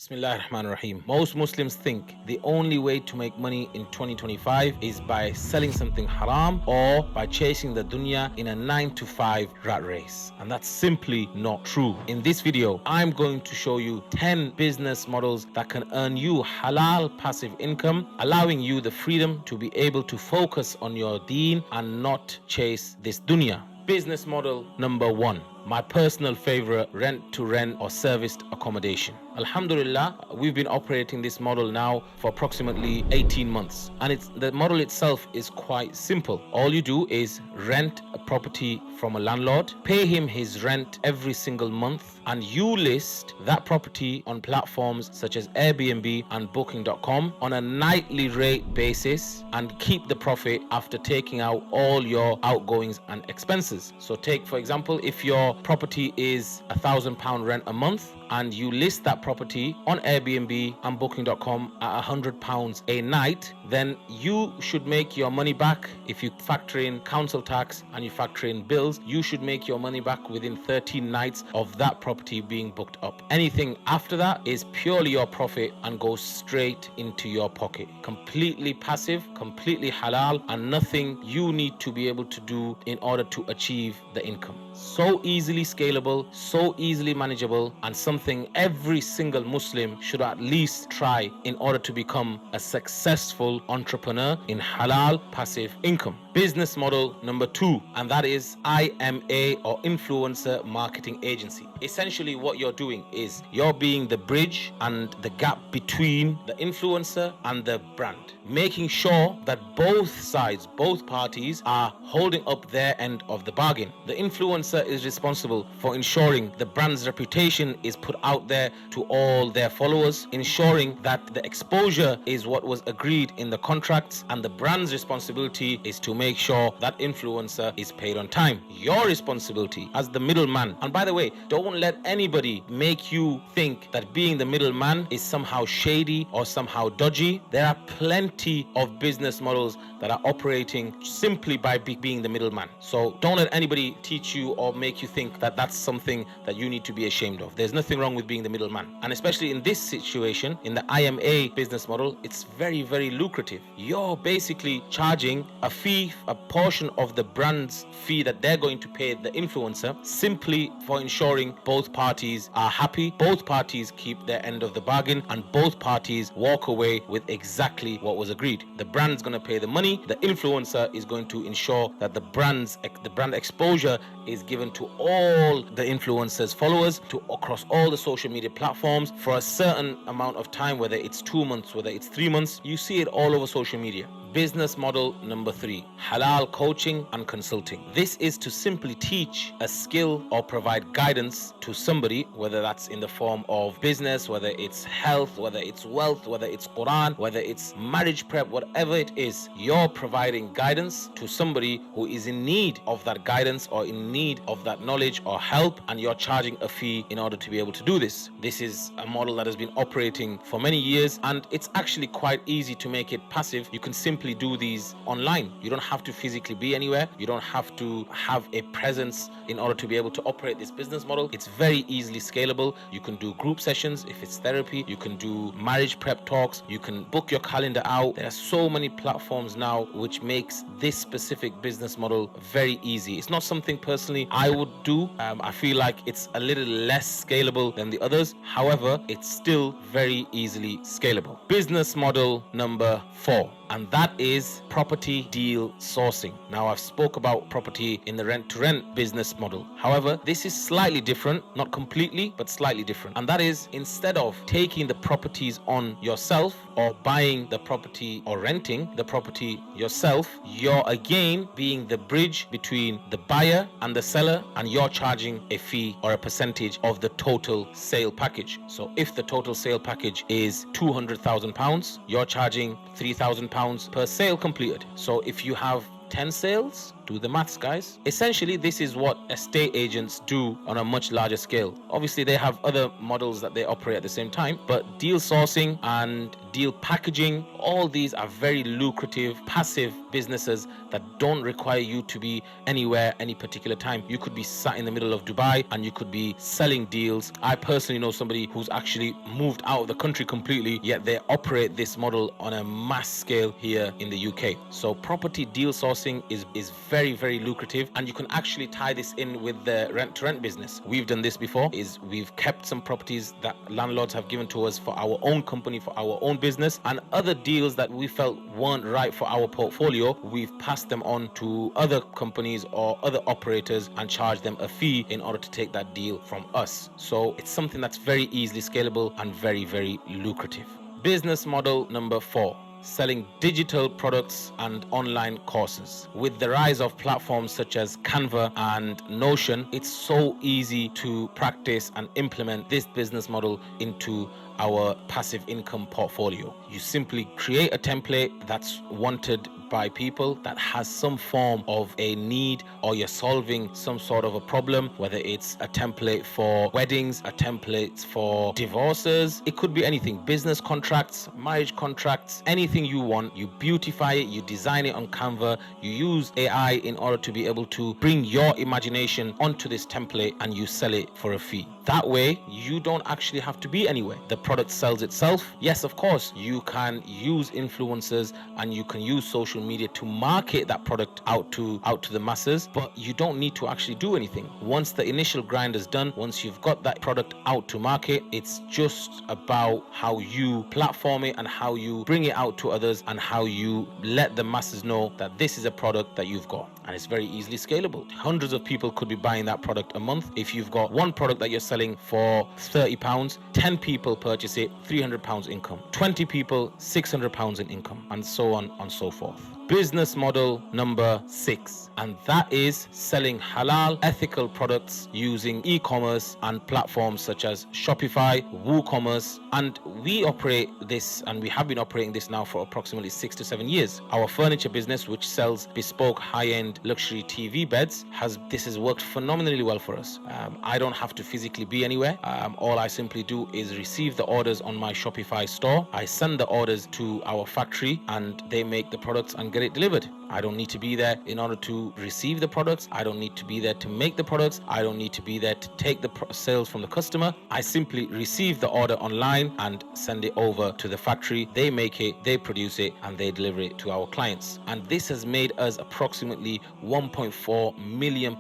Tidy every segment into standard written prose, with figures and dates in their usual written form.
Bismillahirrahmanirrahim. Most Muslims think the only way to make money in 2025 is by selling something haram or by chasing the dunya in a 9 to 5 rat race. And that's simply not true. In this video, I'm going to show you 10 business models that can earn you halal passive income, allowing you the freedom to be able to focus on your deen and not chase this dunya. Business model number 1. My personal favorite, rent to rent or serviced accommodation. Alhamdulillah, we've been operating this model now for approximately 18 months. And the model itself is quite simple. All you do is rent a property from a landlord, pay him his rent every single month, and you list that property on platforms such as Airbnb and Booking.com on a nightly rate basis and keep the profit after taking out all your outgoings and expenses. So take, for example, if your property is £1,000 rent a month and you list that property on Airbnb and Booking.com at £100 a night, then you should make your money back. If you factor in council tax and you factor in bills, you should make your money back within 13 nights of that property being booked up. Anything after that is purely your profit and goes straight into your pocket. Completely passive, completely halal, and nothing you need to be able to do in order to achieve the income. So easily scalable, so easily manageable, and something every single Muslim should at least try in order to become a successful entrepreneur in halal passive income. Business model number 2, and that is IMA or influencer marketing agency. Essentially what you're doing is you're being the bridge and the gap between the influencer and the brand, making sure that both sides, both parties are holding up their end of the bargain. The influencer is responsible for ensuring the brand's reputation is put out there to all their followers, ensuring that the exposure is what was agreed in the contracts, and the brand's responsibility is to make sure that influencer is paid on time. Your responsibility as the middleman, and by the way, don't let anybody make you think that being the middleman is somehow shady or somehow dodgy. There are plenty of business models that are operating simply by being the middleman. So don't let anybody teach you or make you think that that's something that you need to be ashamed of. There's nothing wrong with being the middleman. And especially in this situation, in the IMA business model, it's very, very lucrative. You're basically charging a fee, a portion of the brand's fee that they're going to pay the influencer, simply for ensuring both parties are happy, both parties keep their end of the bargain, and both parties walk away with exactly what was agreed. The brand's going to pay the money, the influencer is going to ensure that the brand exposure is given to all the influencers' followers across all the social media platforms for a certain amount of time, whether it's 2 months, whether it's 3 months. You see it all over social media. Business model number 3, halal coaching and consulting. This is to simply teach a skill or provide guidance to somebody, whether that's in the form of business, whether it's health, whether it's wealth, whether it's Quran, whether it's marriage prep, whatever it is. You're providing guidance to somebody who is in need of that guidance or in need of that knowledge or help, and you're charging a fee in order to be able to do this. This is a model that has been operating for many years, and it's actually quite easy to make it passive. You can simply do these online. You don't have to physically be anywhere. You don't have to have a presence in order to be able to operate this business model. It's very easily scalable. You can do group sessions if it's therapy. You can do marriage prep talks. You can book your calendar out. There are so many platforms now which makes this specific business model very easy. It's not something personally I would do. I feel like it's a little less scalable than the others. However, it's still very easily scalable. Business model number 4, and that is property deal sourcing. Now, I've spoke about property in the rent-to-rent business model. However, this is slightly different, not completely, but slightly different. And that is, instead of taking the properties on yourself or buying the property or renting the property yourself, you're again being the bridge between the buyer and the seller, and you're charging a fee or a percentage of the total sale package. So if the total sale package is £200,000, you're charging £3,000 per sale completed. So if you have 10 sales, Do the maths, guys. Essentially, this is what estate agents do on a much larger scale. Obviously, they have other models that they operate at the same time, but deal sourcing and deal packaging, all these are very lucrative, passive businesses that don't require you to be anywhere any particular time. You could be sat in the middle of Dubai and you could be selling deals. I personally know somebody who's actually moved out of the country completely, yet they operate this model on a mass scale here in the UK. So property deal sourcing is very, very lucrative, and you can actually tie this in with the rent-to-rent business. We've done this before, is we've kept some properties that landlords have given to us for our own company, for our own business, and other deals that we felt weren't right for our portfolio, we've passed them on to other companies or other operators and charged them a fee in order to take that deal from us. So it's something that's very easily scalable and very, very lucrative. Business model number 4. Selling digital products and online courses. With the rise of platforms such as Canva and Notion, it's so easy to practice and implement this business model into our passive income portfolio. You simply create a template that's wanted by people, that has some form of a need, or you're solving some sort of a problem, whether it's a template for weddings, a template for divorces, it could be anything, business contracts, marriage contracts, anything you want. You beautify it, you design it on Canva, you use AI in order to be able to bring your imagination onto this template, and you sell it for a fee. That way, you don't actually have to be anywhere. The product sells itself. Yes, of course, you can use influencers and you can use social media to market that product out to the masses, but you don't need to actually do anything. Once the initial grind is done, once you've got that product out to market, it's just about how you platform it and how you bring it out to others and how you let the masses know that this is a product that you've got. And it's very easily scalable. Hundreds of people could be buying that product a month. If you've got one product that you're selling for £30, 10 people purchase it, £300 income, 20 people, £600 in income, and so on and so forth. Business model number 6, and that is selling halal, ethical products using e-commerce and platforms such as Shopify, WooCommerce, and we operate this, and we have been operating this now for approximately 6 to 7 years. Our furniture business, which sells bespoke high-end luxury TV beds, has worked phenomenally well for us. I don't have to physically be anywhere. All I simply do is receive the orders on my Shopify store. I send the orders to our factory and they make the products and get it delivered. I don't need to be there in order to receive the products. I don't need to be there to make the products. I don't need to be there to take the sales from the customer. I simply receive the order online and send it over to the factory. They make it, they produce it, and they deliver it to our clients. And this has made us approximately £1.4 million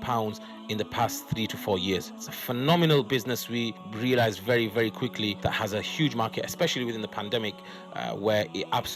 in the past 3 to 4 years. It's a phenomenal business. We realized very, very quickly that has a huge market, especially within the pandemic, where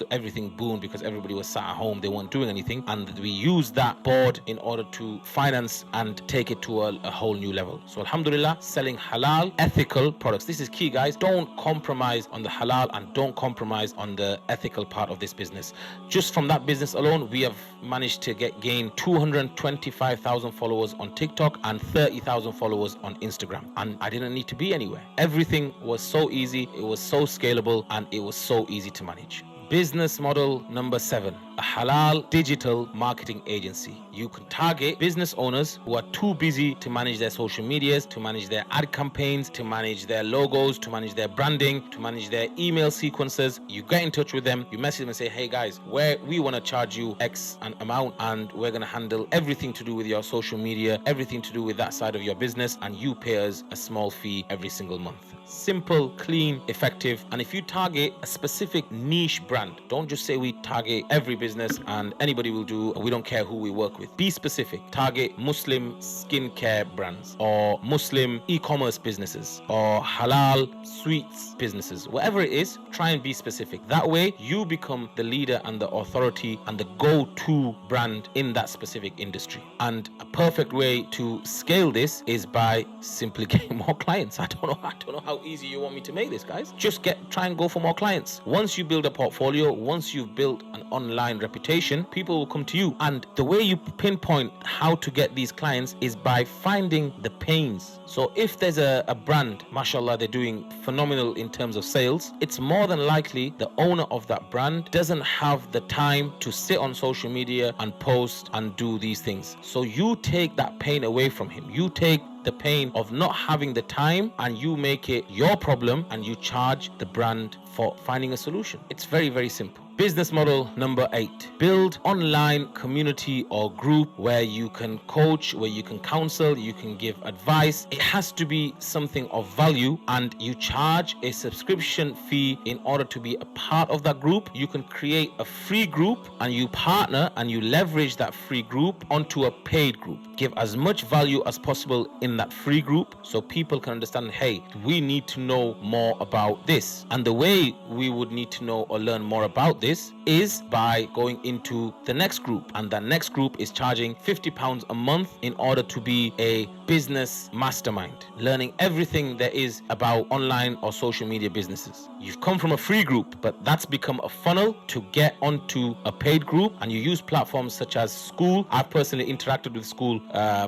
everything boomed because everybody was sat at home. They weren't doing anything. And we used that board in order to finance and take it to a whole new level. So alhamdulillah, selling halal, ethical products. This is key, guys. Don't compromise on the halal and don't compromise on the ethical part of this business. Just from that business alone, we have managed to gain 225,000 followers on TikTok and 30,000 followers on Instagram. And I didn't need to be anywhere. Everything was so easy, it was so scalable, and it was so easy to manage. Business model number 7, a halal digital marketing agency. You can target business owners who are too busy to manage their social medias, to manage their ad campaigns, to manage their logos, to manage their branding, to manage their email sequences. You get in touch with them, you message them and say, hey guys, we want to charge you X amount, and we're going to handle everything to do with your social media, everything to do with that side of your business, and you pay us a small fee every single month. Simple, clean, effective. And if you target a specific niche brand, don't just say we target every business and anybody will do, we don't care who we work with. Be specific. Target Muslim skincare brands or Muslim e-commerce businesses or halal sweets businesses. Whatever it is, try and be specific. That way you become the leader and the authority and the go-to brand in that specific industry. And a perfect way to scale this is by simply getting more clients. I don't know how how easy you want me to make this, guys. Just try and go for more clients. Once you build a portfolio, once you've built an online reputation, people will come to you. And the way you pinpoint how to get these clients is by finding the pains. So if there's a brand, mashallah, they're doing phenomenal in terms of sales, it's more than likely the owner of that brand doesn't have the time to sit on social media and post and do these things. So you take that pain away from him. You take the pain of not having the time and you make it your problem, and you charge the brand for finding a solution. It's very, very simple. Business model number 8, build online community or group where you can coach, where you can counsel, you can give advice. It has to be something of value, and you charge a subscription fee in order to be a part of that group. You can create a free group and you partner and you leverage that free group onto a paid group. Give as much value as possible in that free group so people can understand, hey, we need to know more about this. And the way we would need to know or learn more about this is by going into the next group, and that next group is charging £50 a month in order to be a business mastermind, learning everything there is about online or social media businesses. You've come from a free group, but that's become a funnel to get onto a paid group, and you use platforms such as School. I've personally interacted with School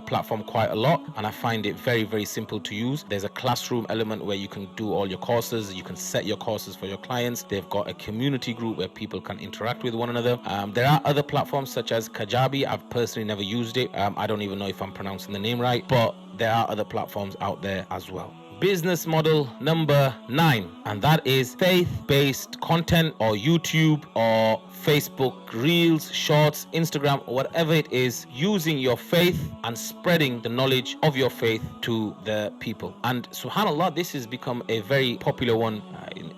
platform quite a lot, and I find it very, very simple to use. There's a classroom element where you can do all your courses, you can set your courses for your clients. They've got a community group where people can interact with one another. There are other platforms such as Kajabi. I've personally never used it. I don't even know if I'm pronouncing the name right, but there are other platforms out there as well. Business model number 9, and that is faith-based content, or YouTube or Facebook Reels, Shorts, Instagram, or whatever it is, using your faith and spreading the knowledge of your faith to the people. And subhanAllah, this has become a very popular one,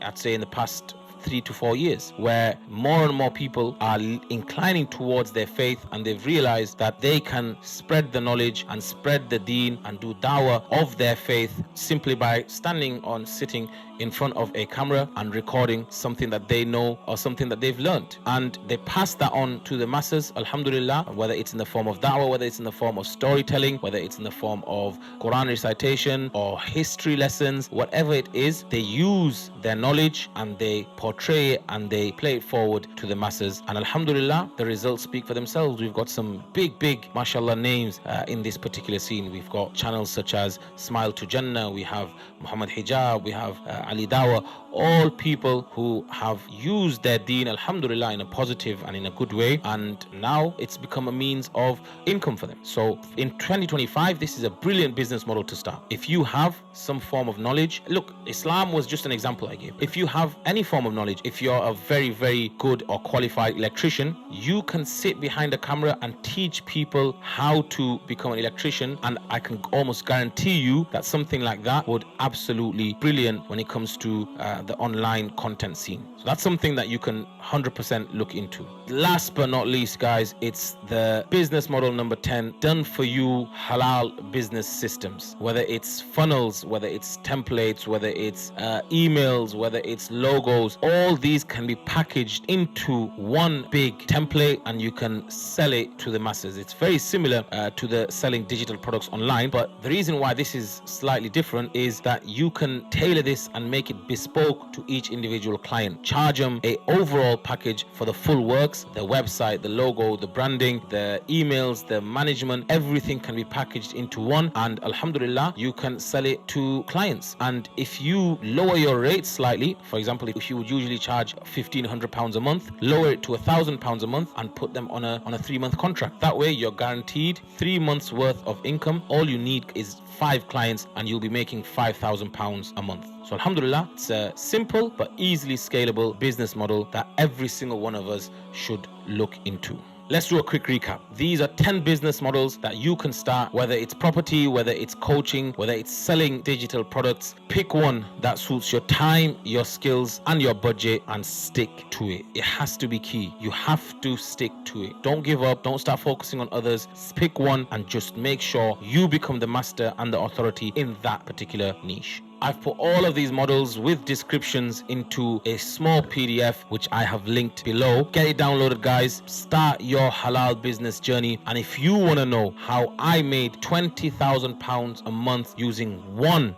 I'd say in the past 3 to 4 years, where more and more people are inclining towards their faith, and they've realized that they can spread the knowledge and spread the deen and do dawah of their faith simply by sitting in front of a camera and recording something that they know or something that they've learned, and they pass that on to the masses, alhamdulillah, whether it's in the form of da'wah, whether it's in the form of storytelling, whether it's in the form of Quran recitation or history lessons, whatever it is, they use their knowledge and they portray it and they play it forward to the masses, and alhamdulillah, the results speak for themselves. We've got some big mashallah names in this particular scene. We've got channels such as Smile to Jannah, we have Muhammad Hijab, we have Ali Dawah, all people who have used their deen, alhamdulillah, in a positive and in a good way, and now it's become a means of income for them. So in 2025, this is a brilliant business model to start. If you have some form of knowledge, look, Islam was just an example I gave. If you have any form of knowledge, if you're a very, very good or qualified electrician, you can sit behind a camera and teach people how to become an electrician, and I can almost guarantee you that something like that would absolutely brilliant when it comes to the online content scene. So that's something that you can 100% look into. Last but not least, guys, it's the business model number 10, done for you halal business systems. Whether it's funnels, whether it's templates, whether it's emails, whether it's logos, all these can be packaged into one big template and you can sell it to the masses. It's very similar to the selling digital products online, but the reason why this is slightly different is that you can tailor this and make it bespoke to each individual client. Charge them a overall package for the full works, the website, the logo, the branding, the emails, the management, everything can be packaged into one, and alhamdulillah, you can sell it to clients. And if you lower your rates slightly, for example, if you would usually charge £1,500 a month, lower it to £1,000 a month and put them on a 3-month contract. That way you're guaranteed 3 months worth of income. All you need is 5 clients and you'll be making £5,000 a month. So alhamdulillah, it's a simple but easily scalable business model that every single one of us should look into. Let's do a quick recap. These are 10 business models that you can start, whether it's property, whether it's coaching, whether it's selling digital products. Pick one that suits your time, your skills, and your budget and stick to it. It has to be key. You have to stick to it. Don't give up. Don't start focusing on others. Pick one and just make sure you become the master and the authority in that particular niche. I've put all of these models with descriptions into a small PDF, which I have linked below. Get it downloaded, guys. Start your halal business journey. And if you want to know how I made £20,000 a month using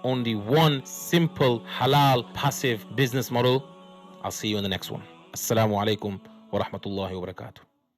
only one simple halal passive business model, I'll see you in the next one. Assalamu alaikum wa rahmatullahi wa barakatuh.